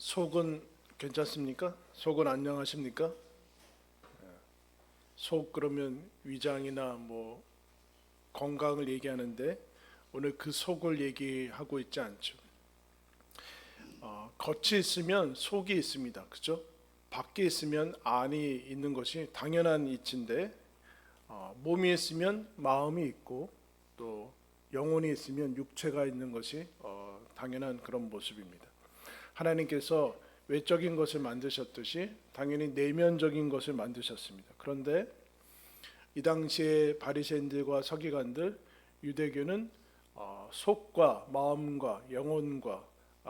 속은 괜찮습니까? 속은 안녕하십니까? 속 그러면 위장이나 뭐 건강을 얘기하는데 오늘 그 속을 얘기하고 있지 않죠. 겉이 있으면 속이 있습니다. 그죠? 밖에 있으면 안이 있는 것이 당연한 이치인데 몸이 있으면 마음이 있고 또 영혼이 있으면 육체가 있는 것이 당연한 그런 모습입니다. 하나님께서 외적인 것을 만드셨듯이 당연히 내면적인 것을 만드셨습니다. 그런데 이 당시에 바리새인들과 서기관들, 유대교는 속과 마음과 영혼과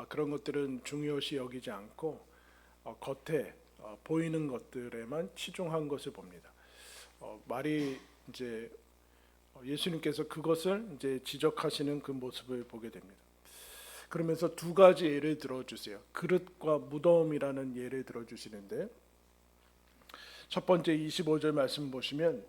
그런 것들은 중요시 여기지 않고 겉에 보이는 것들에만 치중한 것을 봅니다. 말이 이제 예수님께서 그것을 이제 지적하시는 그 모습을 보게 됩니다. 그러면서 두 가지 예를 들어주세요. 그릇과 무덤이라는 예를 들어주시는데 첫 번째 25절 말씀 보시면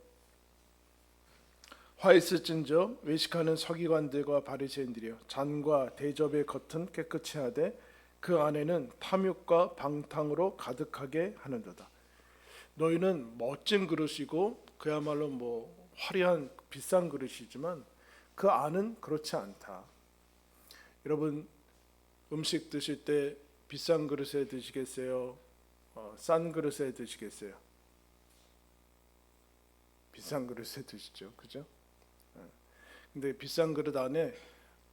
화 있을진저 외식하는 서기관들과 바리새인들이여 잔과 대접의 겉은 깨끗이 하되 그 안에는 탐욕과 방탕으로 가득하게 하는도다. 너희는 멋진 그릇이고 그야말로 뭐 화려한 비싼 그릇이지만 그 안은 그렇지 않다. 여러분 음식 드실 때 비싼 그릇에 드시겠어요? 싼 그릇에 드시겠어요? 비싼 그릇에 드시죠, 그죠? 근데 비싼 그릇 안에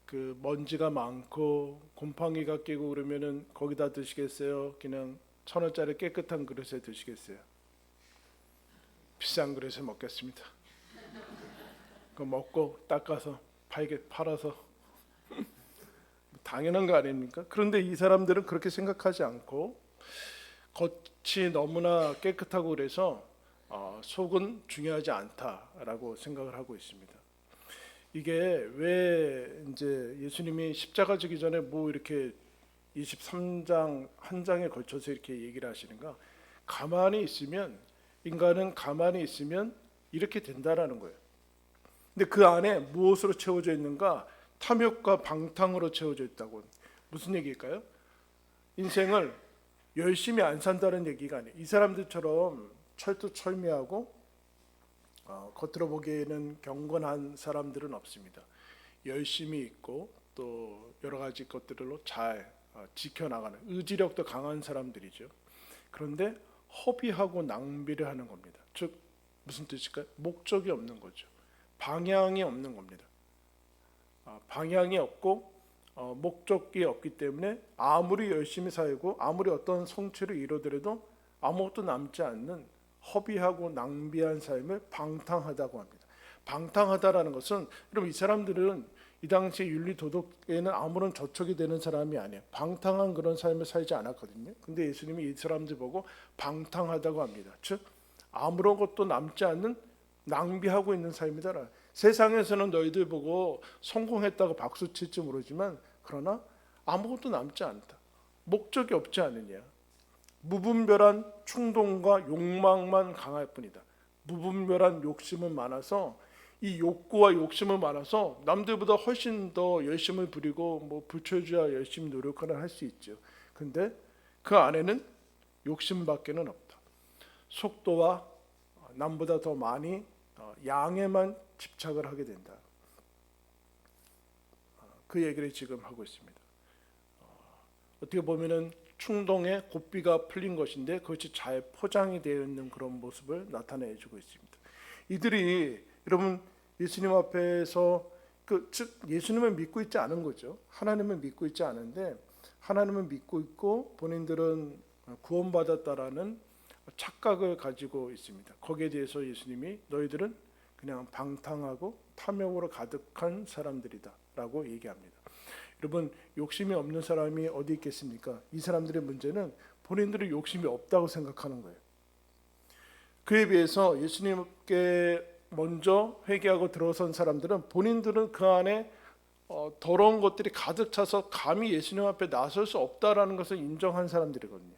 그 먼지가 많고 곰팡이가 끼고 그러면은 거기다 드시겠어요? 그냥 1,000원짜리 깨끗한 그릇에 드시겠어요? 비싼 그릇에 먹겠습니다. 그 먹고 닦아서 팔아서 당연한 거 아닙니까? 그런데 이 사람들은 그렇게 생각하지 않고 겉이 너무나 깨끗하고 그래서 속은 중요하지 않다라고 생각을 하고 있습니다. 이게 왜 이제 예수님이 십자가 지기 전에 뭐 이렇게 23장 한 장에 걸쳐서 이렇게 얘기를 하시는가? 인간은 가만히 있으면 이렇게 된다라는 거예요. 근데 그 안에 무엇으로 채워져 있는가? 탐욕과 방탕으로 채워져 있다고. 무슨 얘기일까요? 인생을 열심히 안 산다는 얘기가 아니에요. 이 사람들처럼 철두철미하고 겉으로 보기에는 경건한 사람들은 없습니다. 열심히 있고 또 여러 가지 것들로 잘 지켜나가는 의지력도 강한 사람들이죠. 그런데 허비하고 낭비를 하는 겁니다. 즉 무슨 뜻일까요? 목적이 없는 거죠. 방향이 없는 겁니다. 방향이 없고 목적이 없기 때문에 아무리 열심히 살고 아무리 어떤 성취를 이루더라도 아무것도 남지 않는 허비하고 낭비한 삶을 방탕하다고 합니다. 방탕하다라는 것은 여러분 이 사람들은 이 당시 윤리 도덕에는 아무런 저촉이 되는 사람이 아니에요. 방탕한 그런 삶을 살지 않았거든요. 근데 예수님이 이 사람들 보고 방탕하다고 합니다. 즉 아무런 것도 남지 않는 낭비하고 있는 삶이다. 세상에서는 너희들 보고 성공했다고 박수 칠지 모르지만 그러나 아무것도 남지 않다. 목적이 없지 않느냐. 무분별한 충동과 욕망만 강할 뿐이다. 무분별한 욕심은 많아서 이 욕구와 욕심은 많아서 남들보다 훨씬 더 열심을 부리고 뭐 불철주야 열심히 노력하는 할 수 있죠. 근데 그 안에는 욕심밖에는 없다. 속도와 남보다 더 많이 양에만 집착을 하게 된다. 그 얘기를 지금 하고 있습니다. 어떻게 보면은 충동에 고삐가 풀린 것인데 그것이 잘 포장이 되어 있는 그런 모습을 나타내주고 있습니다. 이들이 여러분 예수님 앞에서 즉 예수님을 믿고 있지 않은 거죠. 하나님을 믿고 있지 않은데 하나님을 믿고 있고 본인들은 구원받았다라는 착각을 가지고 있습니다. 거기에 대해서 예수님이 너희들은 그냥 방탕하고 탐욕으로 가득한 사람들이다 라고 얘기합니다. 여러분 욕심이 없는 사람이 어디 있겠습니까? 이 사람들의 문제는 본인들이 욕심이 없다고 생각하는 거예요. 그에 비해서 예수님께 먼저 회개하고 들어선 사람들은 본인들은 그 안에 더러운 것들이 가득 차서 감히 예수님 앞에 나설 수 없다라는 것을 인정한 사람들이거든요.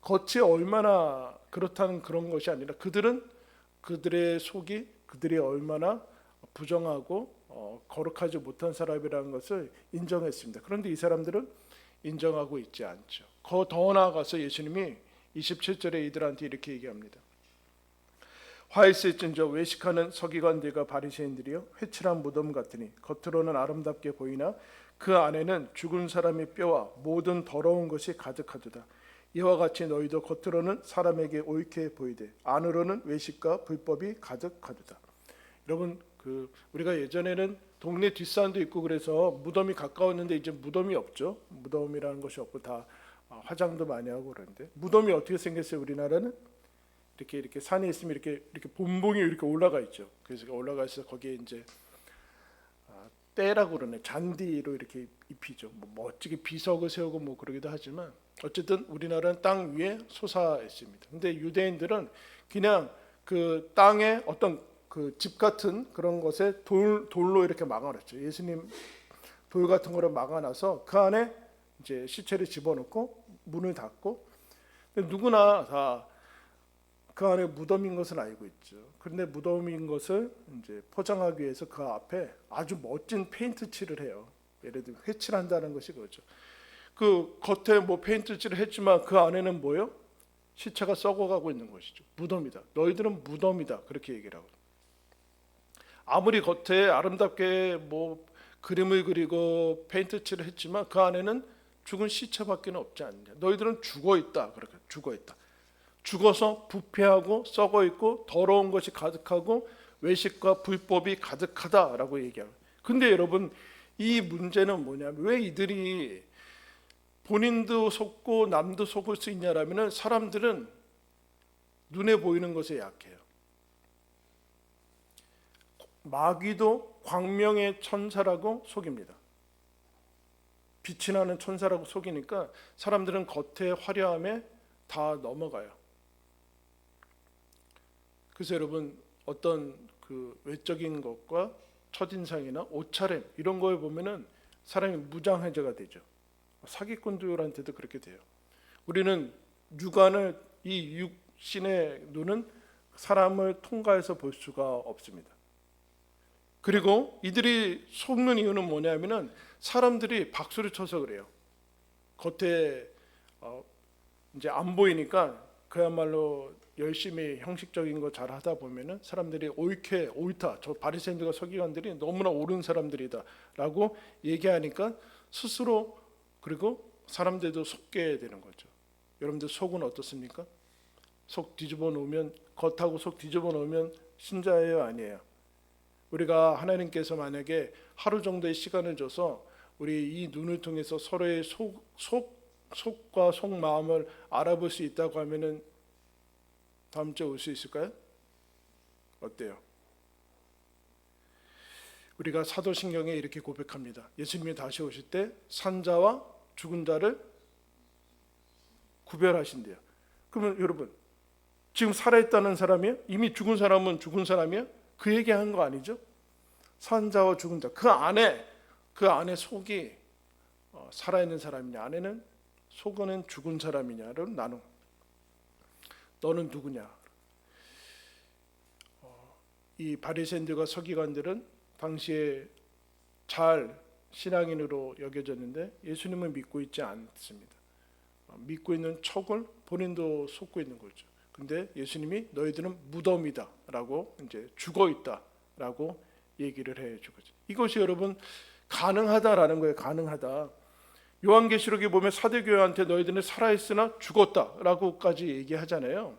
겉이 얼마나 그렇다는 그런 것이 아니라 그들은 그들의 속이 그들이 얼마나 부정하고 거룩하지 못한 사람이라는 것을 인정했습니다. 그런데 이 사람들은 인정하고 있지 않죠. 더 나아가서 예수님이 27절에 이들한테 이렇게 얘기합니다. 화 있을진저 외식하는 서기관들과 바리새인들이여 회칠한 무덤 같으니 겉으로는 아름답게 보이나 그 안에는 죽은 사람의 뼈와 모든 더러운 것이 가득하도다. 이와 같이 너희도 겉으로는 사람에게 옳게 보이되 안으로는 외식과 불법이 가득하도다. 여러분, 우리가 예전에는 동네 뒷산도 있고 그래서 무덤이 가까웠는데 이제 무덤이 없죠. 무덤이라는 것이 없고 다 화장도 많이 하고 그러는데, 무덤이 어떻게 생겼어요? 우리나라는 이렇게 산에 있으면 이렇게 본봉이 이렇게 올라가 있죠. 그래서 올라가 있어 거기에 이제 때라고 그러네. 잔디로 이렇게 입히죠. 뭐 멋지게 비석을 세우고 뭐 그러기도 하지만 어쨌든 우리나라는 땅 위에 솟아 있습니다. 근데 유대인들은 그냥 그 땅에 어떤 그 집 같은 그런 것에 돌로 이렇게 막아놨죠. 예수님 돌 같은 거를 막아놔서 그 안에 이제 시체를 집어넣고 문을 닫고, 누구나 다 그 안에 무덤인 것을 알고 있죠. 그런데 무덤인 것을 이제 포장하기 위해서 그 앞에 아주 멋진 페인트 칠을 해요. 예를 들면 회칠한다는 것이 그렇죠. 그 겉에 뭐 페인트 칠을 했지만 그 안에는 뭐예요? 시체가 썩어가고 있는 것이죠. 무덤이다. 너희들은 무덤이다. 그렇게 얘기를 하고. 아무리 겉에 아름답게 뭐 그림을 그리고 페인트 칠을 했지만 그 안에는 죽은 시체밖에 없지 않냐. 너희들은 죽어 있다. 그렇게 죽어 있다. 죽어서 부패하고 썩어 있고 더러운 것이 가득하고 외식과 불법이 가득하다라고 얘기합니다. 근데 여러분, 이 문제는 뭐냐면 왜 이들이 본인도 속고 남도 속을 수 있냐라면은 사람들은 눈에 보이는 것에 약해요. 마귀도 광명의 천사라고 속입니다. 빛이 나는 천사라고 속이니까 사람들은 겉의 화려함에 다 넘어가요. 그래서 여러분, 어떤 그 외적인 것과 첫인상이나 옷차림 이런 거에 보면은 사람이 무장해제가 되죠. 사기꾼들한테도 그렇게 돼요. 우리는 육안을, 이 육신의 눈은 사람을 통과해서 볼 수가 없습니다. 그리고 이들이 속는 이유는 뭐냐면은 사람들이 박수를 쳐서 그래요. 겉에 이제 안 보이니까 그야말로 열심히 형식적인 거 잘 하다 보면은 사람들이 옳다. 저 바리새인들과 서기관들이 너무나 옳은 사람들이다라고 얘기하니까 스스로, 그리고 사람들도 속게 되는 거죠. 여러분들 속은 어떻습니까? 속 뒤집어 놓으면, 겉하고 속 뒤집어 놓으면 신자예요, 아니에요? 우리가 하나님께서 만약에 하루 정도의 시간을 줘서 우리 이 눈을 통해서 서로의 속과 속마음을 알아볼 수 있다고 하면은 다음 주에 올 수 있을까요? 어때요? 우리가 사도신경에 이렇게 고백합니다. 예수님이 다시 오실 때 산자와 죽은 자를 구별하신대요. 그러면 여러분, 지금 살아있다는 사람이에요? 이미 죽은 사람은 죽은 사람이에요? 그 얘기하는 거 아니죠? 산자와 죽은 자, 그 안에 속이 살아있는 사람이냐, 안에는 속은 죽은 사람이냐를 나누. 너는 누구냐? 이 바리새인들과 서기관들은 당시에 잘 신앙인으로 여겨졌는데 예수님을 믿고 있지 않습니다. 믿고 있는 척을 본인도 속고 있는 거죠. 근데 예수님이 너희들은 무덤이다라고, 이제 죽어 있다라고 얘기를 해주고, 이것이 여러분 가능하다라는 거예요. 가능하다. 요한계시록에 보면 사도교회한테 너희들은 살아있으나 죽었다라고까지 얘기하잖아요.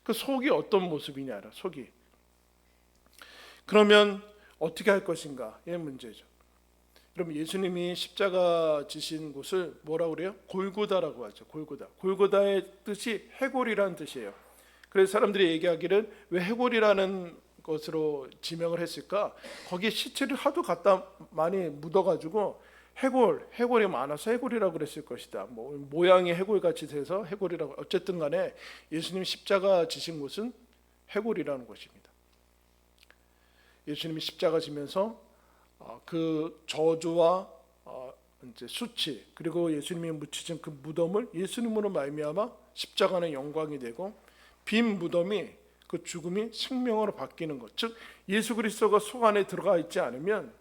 그 속이 어떤 모습이냐라, 속이. 그러면 어떻게 할 것인가의 문제죠. 여러분, 예수님이 십자가 지신 곳을 뭐라고 그래요? 골고다라고 하죠. 골고다의 뜻이 해골이라는 뜻이에요. 그래서 사람들이 얘기하기를 왜 해골이라는 것으로 지명을 했을까? 거기에 시체를 하도 갖다 많이 묻어가지고 해골이 많아서 해골이라고 그랬을 것이다. 뭐 모양이 해골같이 돼서 해골이라고. 어쨌든 간에 예수님 십자가 지신 곳은 해골이라는 것입니다. 예수님이 십자가 지면서 그 저주와 이제 수치, 그리고 예수님이 묻히신 그 무덤을 예수님으로 말미암아 십자가는 영광이 되고, 빈 무덤이, 그 죽음이 생명으로 바뀌는 것. 즉 예수 그리스도가 속 안에 들어가 있지 않으면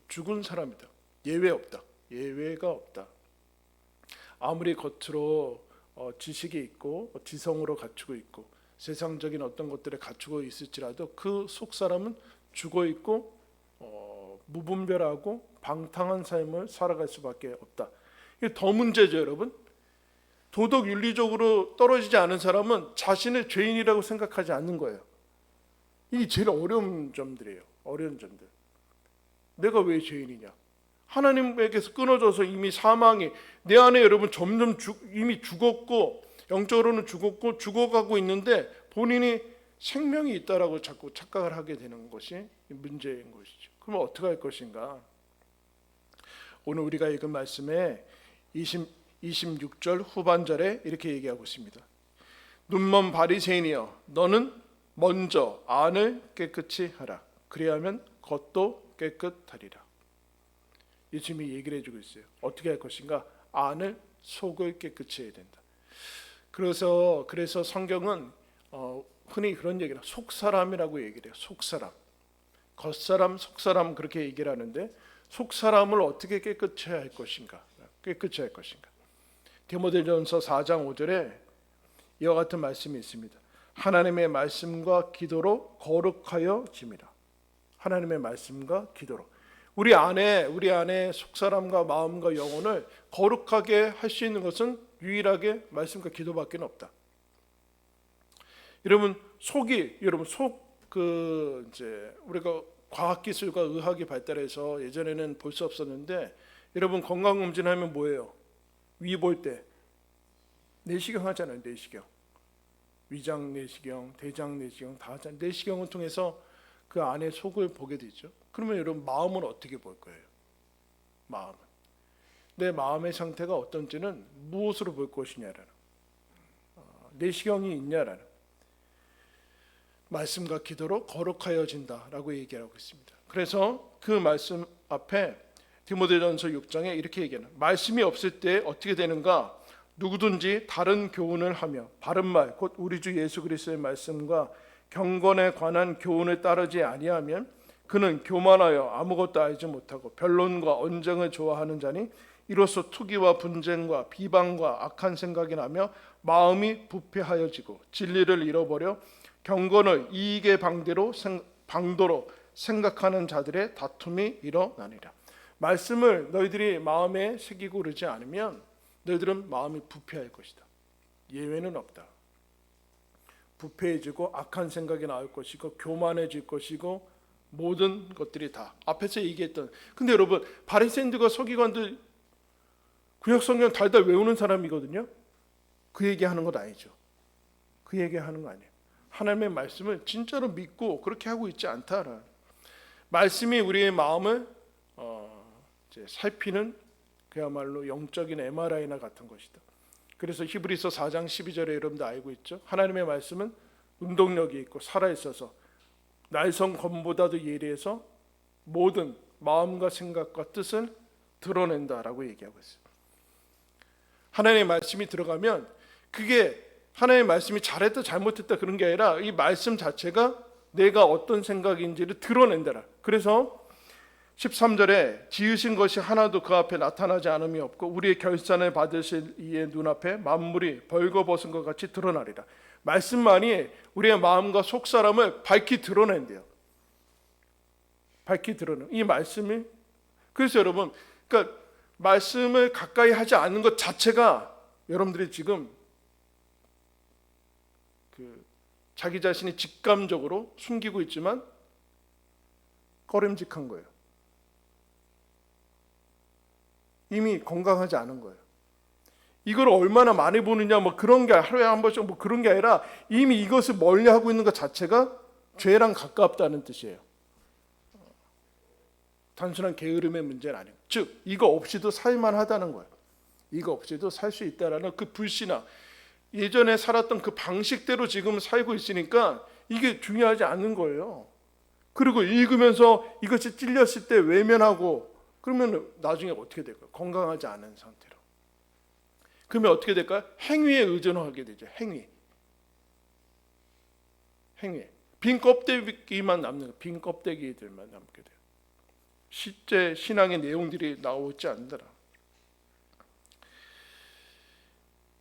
죽은 사람이다. 예외가 없다. 아무리 겉으로 지식이 있고 지성으로 갖추고 있고 세상적인 어떤 것들을 갖추고 있을지라도 그 속 사람은 죽어 있고 무분별하고 방탕한 삶을 살아갈 수밖에 없다. 이게 더 문제죠, 여러분. 도덕 윤리적으로 떨어지지 않은 사람은 자신을 죄인이라고 생각하지 않는 거예요. 이게 제일 어려운 점들이에요. 어려운 점들. 내가 왜 죄인이냐? 하나님에게서 끊어져서 이미 사망이 내 안에 여러분 점점 이미 죽었고 영적으로는 죽었고 죽어가고 있는데 본인이 생명이 있다라고 자꾸 착각을 하게 되는 것이 문제인 것이죠. 그럼 어떻게 할 것인가? 오늘 우리가 읽은 말씀에 26절 후반절에 이렇게 얘기하고 있습니다. 눈먼 바리새인이여 너는 먼저 안을 깨끗이 하라. 그리하면 겉도 깨끗하리라. 예수님이 얘기를 해주고 있어요. 어떻게 할 것인가? 안을 속을 깨끗이 해야 된다. 그래서 성경은 흔히 그런 얘기를 속사람이라고 얘기를 해요. 속사람, 겉사람, 속사람 그렇게 얘기를 하는데 속사람을 어떻게 깨끗이 할 것인가? 깨끗이 할 것인가? 디모데전서 4장 5절에 이와 같은 말씀이 있습니다. 하나님의 말씀과 기도로 거룩하여 짐이라. 하나님의 말씀과 기도로 우리 안에 속사람과 마음과 영혼을 거룩하게 할 수 있는 것은 유일하게 말씀과 기도밖에 없다. 여러분 이제 우리가 과학기술과 의학이 발달해서 예전에는 볼 수 없었는데 여러분 건강검진하면 뭐예요? 위 볼 때 내시경 하잖아요. 내시경, 위장 내시경, 대장 내시경 다 하잖아요. 내시경을 통해서 그 안에 속을 보게 되죠. 그러면 여러분 마음은 어떻게 볼 거예요? 마음은 내 마음의 상태가 어떤지는 무엇으로 볼 것이냐라는 내시경이 있냐라는 말씀과 기도로 거룩하여진다라고 얘기하고 있습니다. 그래서 그 말씀 앞에 디모데전서 6장에 이렇게 얘기하는 말씀이 없을 때 어떻게 되는가? 누구든지 다른 교훈을 하며 바른 말 곧 우리 주 예수 그리스도의 말씀과 경건에 관한 교훈을 따르지 아니하면 그는 교만하여 아무것도 알지 못하고 변론과 언쟁을 좋아하는 자니 이로써 투기와 분쟁과 비방과 악한 생각이 나며 마음이 부패하여지고 진리를 잃어버려 경건을 이익의 방도로 생각하는 자들의 다툼이 일어나니라. 말씀을 너희들이 마음에 새기고 그러지 않으면 너희들은 마음이 부패할 것이다. 예외는 없다. 부패해지고 악한 생각이 나올 것이고 교만해질 것이고 모든 것들이 다 앞에서 얘기했던. 근데 여러분 바리새인들과 서기관들 구약 성경 달달 외우는 사람이거든요. 그 얘기하는 것 아니죠. 그 얘기하는 거 아니에요. 하나님의 말씀을 진짜로 믿고 그렇게 하고 있지 않다라는 말씀이 우리의 마음을 이제 살피는 그야말로 영적인 MRI나 같은 것이다. 그래서 히브리서 4장 12절에 여러분도 알고 있죠. 하나님의 말씀은 운동력이 있고 살아있어서 날성 검보다도 예리해서 모든 마음과 생각과 뜻을 드러낸다라고 얘기하고 있어요. 하나님의 말씀이 들어가면 그게 하나님의 말씀이 잘했다 잘못했다 그런 게 아니라 이 말씀 자체가 내가 어떤 생각인지를 드러낸다라. 그래서 13절에 지으신 것이 하나도 그 앞에 나타나지 않음이 없고 우리의 결산을 받으실 이의 눈앞에 만물이 벌거벗은 것 같이 드러나리라. 말씀만이 우리의 마음과 속사람을 밝히 드러낸대요. 밝히 드러내. 이 말씀이 그래서 여러분 그러니까 말씀을 가까이 하지 않는 것 자체가 여러분들이 지금 자기 자신이 직감적으로 숨기고 있지만 꺼림직한 거예요. 이미 건강하지 않은 거예요. 이걸 얼마나 많이 보느냐 뭐 그런 게 하루에 한 번씩 뭐 그런 게 아니라 이미 이것을 멀리하고 있는 것 자체가 죄랑 가깝다는 뜻이에요. 단순한 게으름의 문제는 아니에요. 즉 이거 없이도 살만하다는 거예요. 이거 없이도 살 수 있다라는 그 불신앙. 예전에 살았던 그 방식대로 지금 살고 있으니까 이게 중요하지 않는 거예요. 그리고 읽으면서 이것이 찔렸을 때 외면하고 그러면 나중에 어떻게 될까요? 건강하지 않은 상태로. 그러면 어떻게 될까요? 행위에 의존하게 되죠. 행위. 빈 껍데기만 남는 거예요. 빈 껍데기들만 남게 돼요. 실제 신앙의 내용들이 나오지 않더라.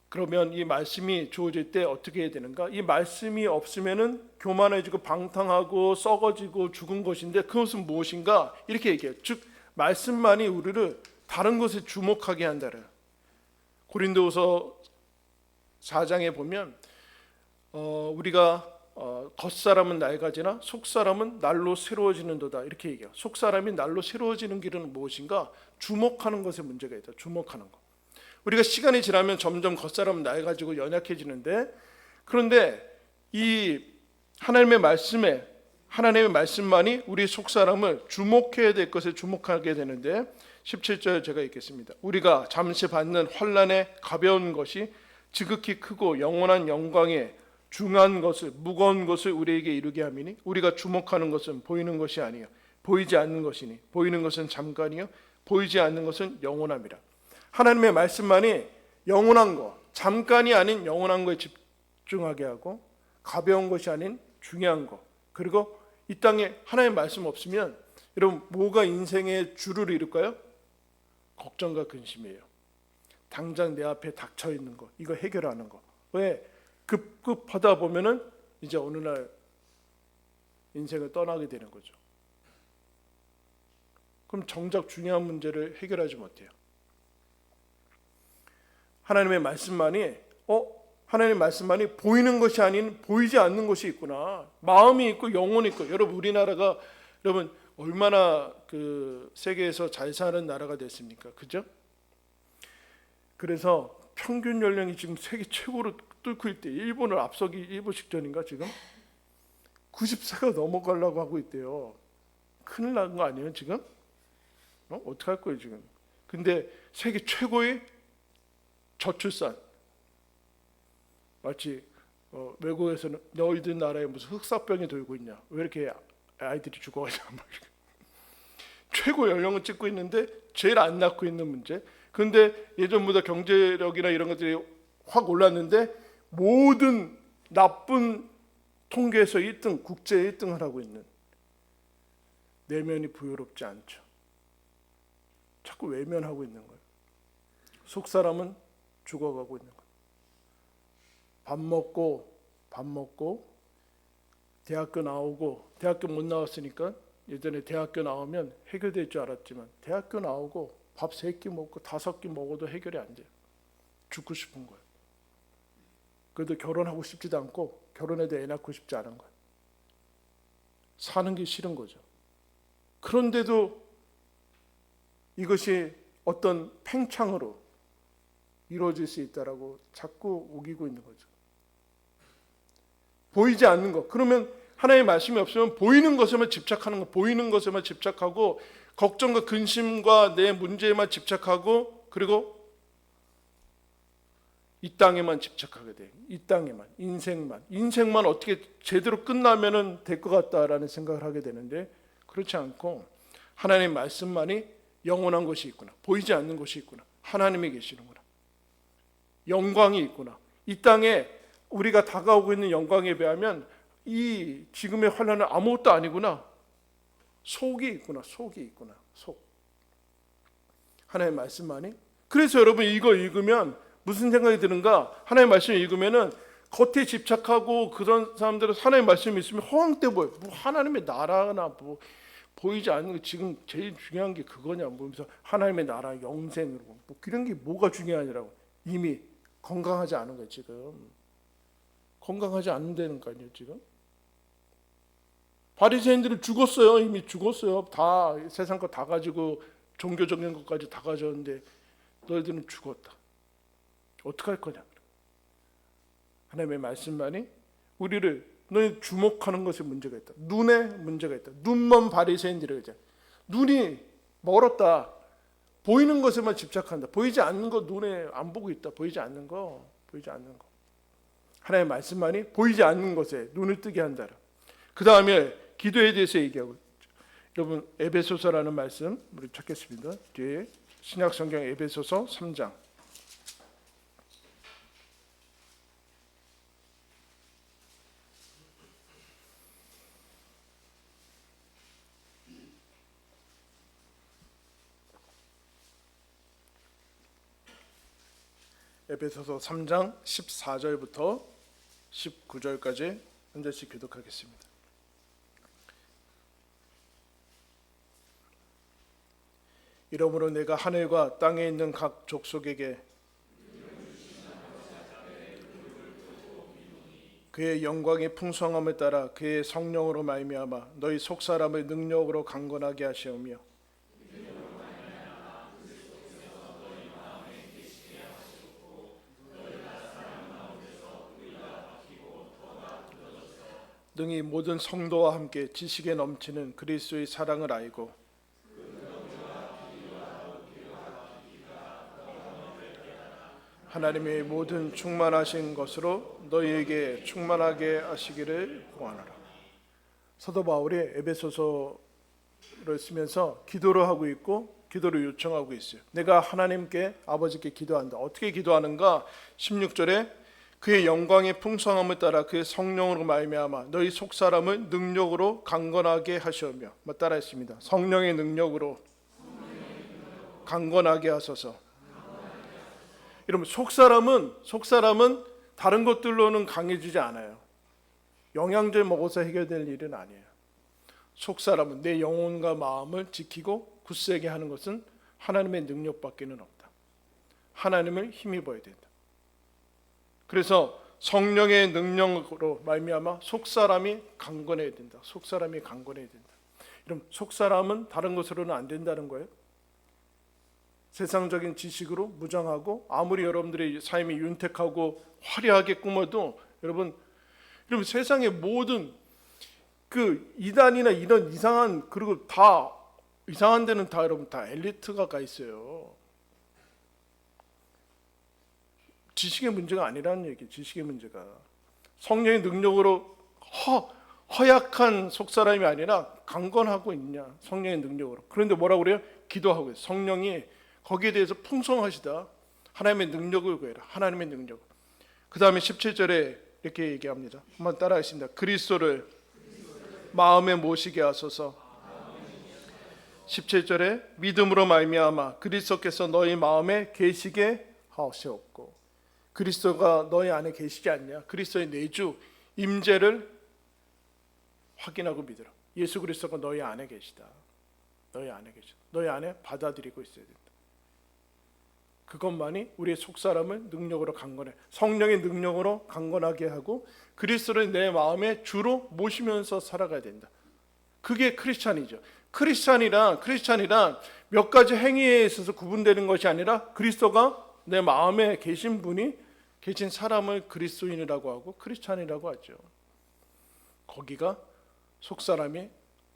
그러면 이 말씀이 주어질 때 어떻게 해야 되는가? 이 말씀이 없으면은 교만해지고 방탕하고 썩어지고 죽은 것인데 그것은 무엇인가? 이렇게 얘기해요. 즉 말씀만이 우리를 다른 것에 주목하게 한다래요. 고린도후서 4장에 보면 우리가 겉사람은 낡아지나 속사람은 날로 새로워지는도다 이렇게 얘기해요. 속사람이 날로 새로워지는 길은 무엇인가? 주목하는 것에 문제가 있다. 주목하는 것. 우리가 시간이 지나면 점점 겉사람은 낡아지고 연약해지는데, 그런데 이 하나님의 말씀만이 우리 속사람을 주목해야 될 것에 주목하게 되는데, 17절 제가 읽겠습니다. 우리가 잠시 받는 환난의 가벼운 것이 지극히 크고 영원한 영광에 중한 것을, 무거운 것을 우리에게 이루게 함이니 우리가 주목하는 것은 보이는 것이 아니요 보이지 않는 것이니 보이는 것은 잠깐이요 보이지 않는 것은 영원함이라. 하나님의 말씀만이 영원한 것, 잠깐이 아닌 영원한 것에 집중하게 하고 가벼운 것이 아닌 중요한 것, 그리고 이 땅에 하나님의 말씀 없으면 여러분 뭐가 인생의 주를 이룰까요? 걱정과 근심이에요. 당장 내 앞에 닥쳐 있는 거, 이거 해결하는 거. 왜? 급급하다 보면은 이제 어느 날 인생을 떠나게 되는 거죠. 그럼 정작 중요한 문제를 해결하지 못해요. 하나님의 말씀만이 보이는 것이 아닌 보이지 않는 것이 있구나. 마음이 있고 영혼이 있고. 여러분 우리나라가 얼마나 그 세계에서 잘 사는 나라가 됐습니까? 그죠? 그래서 평균 연령이 지금 세계 최고로 뚫고 있대. 일본을 앞서기 일부 직전인가 지금? 90세가 넘어가려고 하고 있대요. 큰일 난 거 아니에요 지금? 어떻게 할 거예요 지금? 근데 세계 최고의 저출산. 마치 외국에서는 너희들 나라에 무슨 흑사병이 돌고 있냐? 왜 이렇게 아이들이 죽어가냐? 최고 연령을 찍고 있는데 제일 안 낳고 있는 문제. 그런데 예전보다 경제력이나 이런 것들이 확 올랐는데 모든 나쁜 통계에서 1등, 국제 1등을 하고 있는. 내면이 부유롭지 않죠. 자꾸 외면하고 있는 거예요. 속사람은 죽어가고 있는 거예요. 밥 먹고 대학교 나오고, 대학교 못 나왔으니까 예전에 대학교 나오면 해결될 줄 알았지만 대학교 나오고 밥 3끼 먹고 5끼 먹어도 해결이 안 돼요. 죽고 싶은 거예요. 그래도 결혼하고 싶지도 않고 결혼해도 애 낳고 싶지 않은 거예요. 사는 게 싫은 거죠. 그런데도 이것이 어떤 팽창으로 이루어질 수 있다라고 자꾸 우기고 있는 거죠. 보이지 않는 것. 그러면 하나님의 말씀이 없으면 보이는 것에만 집착하는 것, 보이는 것에만 집착하고 걱정과 근심과 내 문제에만 집착하고, 그리고 이 땅에만 집착하게 돼요. 이 땅에만, 인생만 어떻게 제대로 끝나면은 될 것 같다라는 생각을 하게 되는데, 그렇지 않고 하나님의 말씀만이 영원한 것이 있구나, 보이지 않는 것이 있구나, 하나님이 계시는구나, 영광이 있구나. 이 땅에 우리가 다가오고 있는 영광에 비하면 이 지금의 환난은 아무것도 아니구나. 속이 있구나. 하나님의 말씀만이. 그래서 여러분 이거 읽으면 무슨 생각이 드는가? 하나님의 말씀을 읽으면은 겉에 집착하고 그런 사람들은 하나님의 말씀이 있으면 허황돼 보여. 뭐 하나님의 나라나 뭐 보이지 않는 거, 지금 제일 중요한 게 그거냐, 보면서 하나님의 나라, 영생으로 뭐 그런 게 뭐가 중요하냐라고. 이미 건강하지 않은 거예요. 지금 건강하지 않는다는 거 아니에요 지금? 바리새인들은 죽었어요. 이미 죽었어요. 다 세상 거 다 가지고 종교적인 것까지 다 가졌는데 너희들은 죽었다. 어떻게 할 거냐? 하나님의 말씀만이 우리를, 너희 주목하는 것에 문제가 있다. 눈에 문제가 있다. 눈먼 바리새인들이라고 하잖아요. 눈이 멀었다. 보이는 것에만 집착한다. 보이지 않는 거 눈에 안 보고 있다. 보이지 않는 거. 하나님의 말씀만이 보이지 않는 것에 눈을 뜨게 한다. 그 다음에 기도에 대해서 얘기하고, 여러분 에베소서라는 말씀 우리 찾겠습니다. 뒤에 신약성경 에베소서 3장. 에베소서 3장 14절부터 19절까지 한 절씩 교독하겠습니다. 이러므로 내가 하늘과 땅에 있는 각 족속에게 그의 영광의 풍성함을 따라 그의 성령으로 말미암아 너희 속사람을 능력으로 강건하게 하시오며 등이 모든 성도와 함께 지식에 넘치는 그리스도의 사랑을 알고 하나님의 모든 충만하신 것으로 너희에게 충만하게 하시기를 구하노라. 사도 바울이 에베소서를 쓰면서 기도를 하고 있고 기도를 요청하고 있어요. 내가 하나님께 아버지께 기도한다. 어떻게 기도하는가? 16절에 그의 영광의 풍성함을 따라 그의 성령으로 말미암아 너희 속사람을 능력으로 강건하게 하시오며 따라했습니다. 성령의 능력으로 강건하게 하소서. 여러분 속사람은 다른 것들로는 강해지지 않아요. 영양제 먹어서 해결될 일은 아니에요. 속사람은 내 영혼과 마음을 지키고 굳세게 하는 것은 하나님의 능력밖에는 없다. 하나님을 힘입어야 된다. 그래서 성령의 능력으로 말미암아 속사람이 강건해야 된다. 속사람이 강건해야 된다. 그럼 속사람은 다른 것으로는 안 된다는 거예요. 세상적인 지식으로 무장하고 아무리 여러분들의 삶이 윤택하고 화려하게 꾸며도 여러분 세상의 모든 그 이단이나 이런 이상한 그리고 다 이상한 데는 다 여러분 다 엘리트가 가 있어요. 지식의 문제가 아니라는 얘기예요. 지식의 문제가 성령의 능력으로 허약한 속사람이 아니라 강건하고 있냐 성령의 능력으로. 그런데 뭐라고 그래요? 기도하고 있어요. 성령이 거기에 대해서 풍성하시다. 하나님의 능력을 구해라. 하나님의 능력. 그 다음에 17절에 이렇게 얘기합니다. 한번 따라하겠습니다. 그리스도를 마음에 모시게 하소서. 17절에 믿음으로 말미암아 그리스도께서 너희 마음에 계시게 하시옵고. 그리스도가 너희 안에 계시지 않냐? 그리스도의 내주 임재를 확인하고 믿으라. 예수 그리스도가 너희 안에 계시다. 너희 안에 계시다. 너희 안에 받아들이고 있어야 된다. 그것만이 우리의 속사람을 능력으로 강건해 성령의 능력으로 강건하게 하고 그리스도를 내 마음의 주로 모시면서 살아가야 된다. 그게 크리스찬이죠. 크리스찬이란 몇 가지 행위에 있어서 구분되는 것이 아니라 그리스도가 내 마음에 계신 분이 계신 사람을 그리스도인이라고 하고 크리스찬이라고 하죠. 거기가 속사람이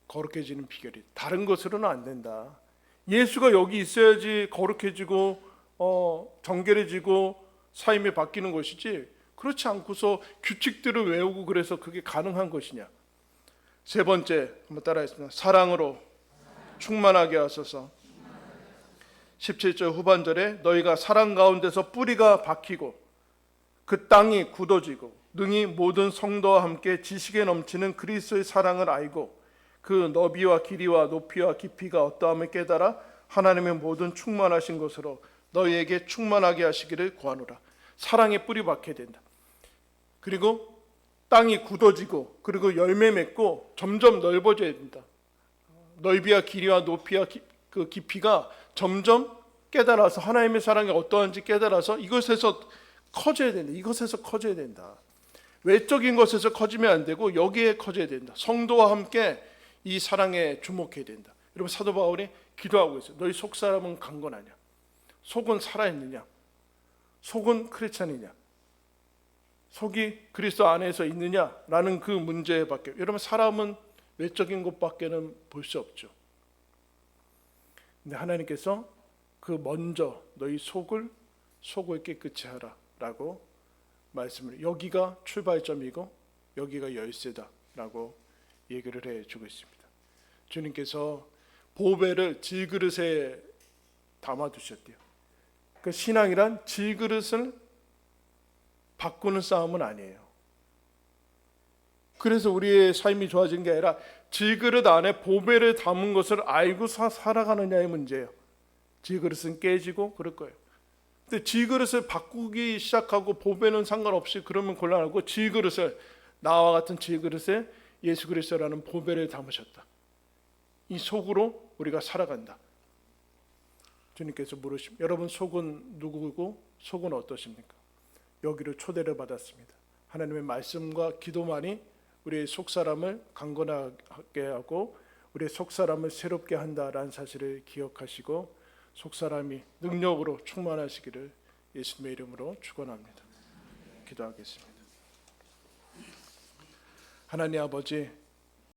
거룩해지는 비결이 다른 것으로는 안 된다. 예수가 여기 있어야지 거룩해지고 정결해지고 삶이 바뀌는 것이지 그렇지 않고서 규칙들을 외우고 그래서 그게 가능한 것이냐. 세 번째 한번 따라하겠습니다. 사랑으로 충만하게 하소서. 17절 후반절에 너희가 사랑 가운데서 뿌리가 박히고 그 땅이 굳어지고 능히 모든 성도와 함께 지식에 넘치는 그리스도의 사랑을 알고 그 너비와 길이와 높이와 깊이가 어떠함을 깨달아 하나님의 모든 충만하신 것으로 너희에게 충만하게 하시기를 구하노라. 사랑에 뿌리 박혀야 된다. 그리고 땅이 굳어지고 그리고 열매 맺고 점점 넓어져야 된다. 넓이와 길이와 높이와 그 깊이가 점점 깨달아서 하나님의 사랑이 어떠한지 깨달아서 이것에서 커져야 된다. 이것에서 커져야 된다. 외적인 것에서 커지면 안 되고 여기에 커져야 된다. 성도와 함께 이 사랑에 주목해야 된다. 여러분 사도 바울이 기도하고 있어요. 너희 속사람은 강건하냐? 속은 살아있느냐? 속은 크리스찬이냐? 속이 그리스도 안에서 있느냐라는 그 문제밖에. 여러분 사람은 외적인 것밖에는 볼 수 없죠. 근데 하나님께서 그 먼저 너희 속을 깨끗이 하라라고 말씀을 여기가 출발점이고 여기가 열쇠다라고 얘기를 해주고 있습니다. 주님께서 보배를 질그릇에 담아두셨대요. 그 신앙이란 질그릇을 바꾸는 싸움은 아니에요. 그래서 우리의 삶이 좋아진 게 아니라 질그릇 안에 보배를 담은 것을 알고 살아가느냐의 문제예요. 질그릇은 깨지고 그럴 거예요. 근데 질그릇을 바꾸기 시작하고 보배는 상관없이 그러면 곤란하고 질그릇을 나와 같은 질그릇에 예수 그리스도라는 보배를 담으셨다. 이 속으로 우리가 살아간다. 주님께서 물으십니다. 여러분 속은 누구고 속은 어떠십니까? 여기로 초대를 받았습니다. 하나님의 말씀과 기도만이 우리의 속사람을 강건하게 하고 우리의 속사람을 새롭게 한다라는 사실을 기억하시고 속사람이 능력으로 충만하시기를 예수님의 이름으로 축원합니다. 기도하겠습니다. 하나님 아버지,